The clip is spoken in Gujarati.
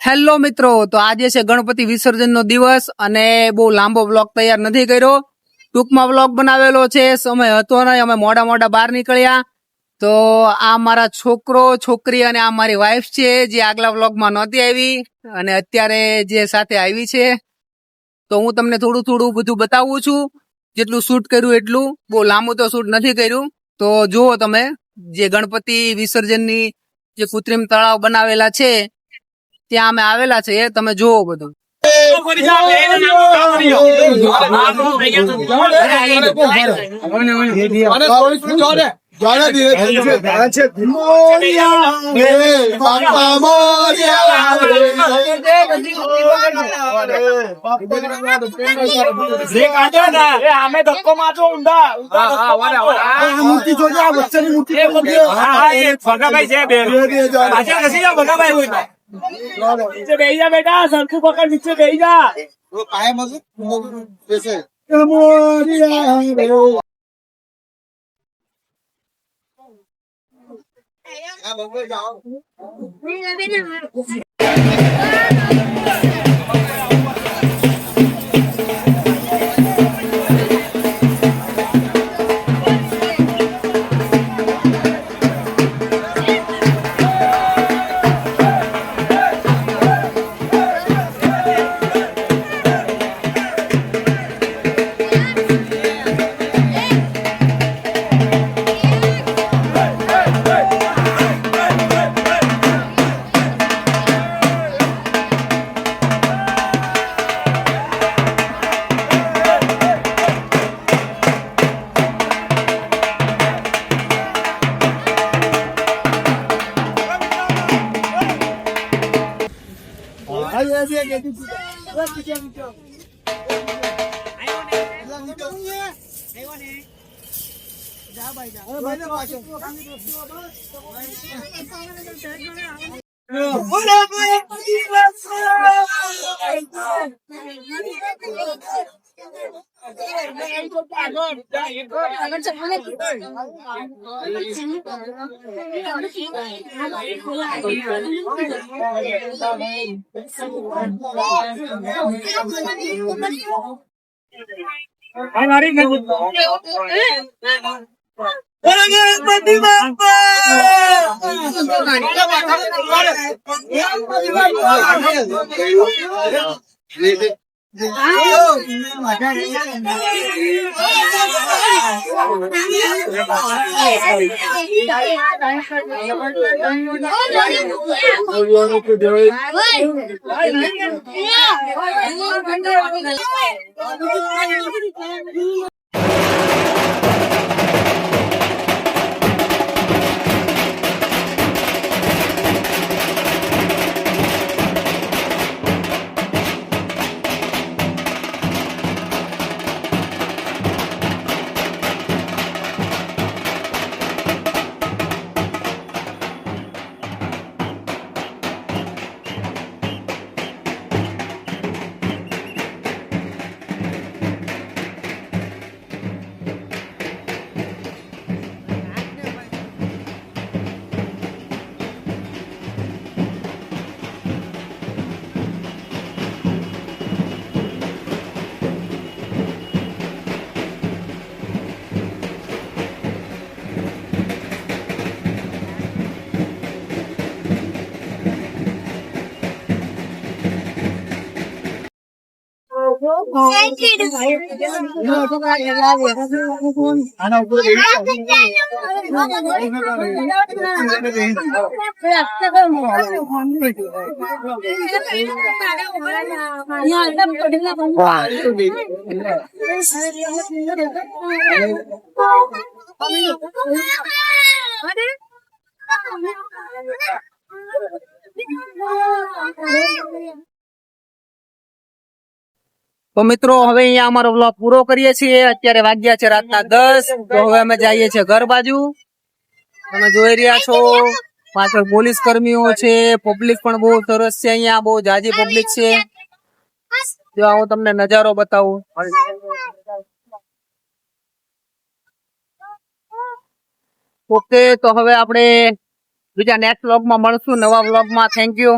હેલો મિત્રો, તો આજે છે ગણપતિ વિસર્જન નો દિવસ અને બહુ લાંબો બ્લોગ તૈયાર નથી કર્યો, ટૂંકમાં બ્લોગ બનાવેલો છે. સમય હતો નહીં, અમે મોડા બહાર નીકળ્યા. તો આ મારા છોકરો છોકરી અને આ મારી વાઈફ છે, જે આગલા બ્લોગમાં નહોતી આવી અને અત્યારે જે સાથે આવી છે. તો હું તમને થોડું બધું બતાવું છું. જેટલું શૂટ કર્યું એટલું, બહુ લાંબુ તો શૂટ નથી કર્યું. તો જુઓ તમે, જે ગણપતિ વિસર્જનની જે કૃત્રિમ તળાવ બનાવેલા છે ત્યાં અમે આવેલા છે, તમે જુઓ બધું. नीचे बैठ जा बेटा, सरकू पकड़, नीचे बैठ जा। वो पाए मजे जैसे जाओ। તો મિત્રો, હવે અહીંયા અમારો વ્લોગ પૂરો કરીએ છીએ. અત્યારે વાગ્યા છે રાતના 10. તો હવે અમે જઈએ છીએ ઘર બાજુ. તમે જોઈ રહ્યા છો પાછળ પોલીસ કર્મીઓ છે, પબ્લિક પણ બહુ સરસ છે. અહીંયા બહુ જાજી પબ્લિક છે. જો હું તમને નજારો બતાવું. ઓકે, તો હવે આપણે બીજા નેક્સ્ટ વ્લોગમાં મળશું, નવા વ્લોગમાં. Thank you.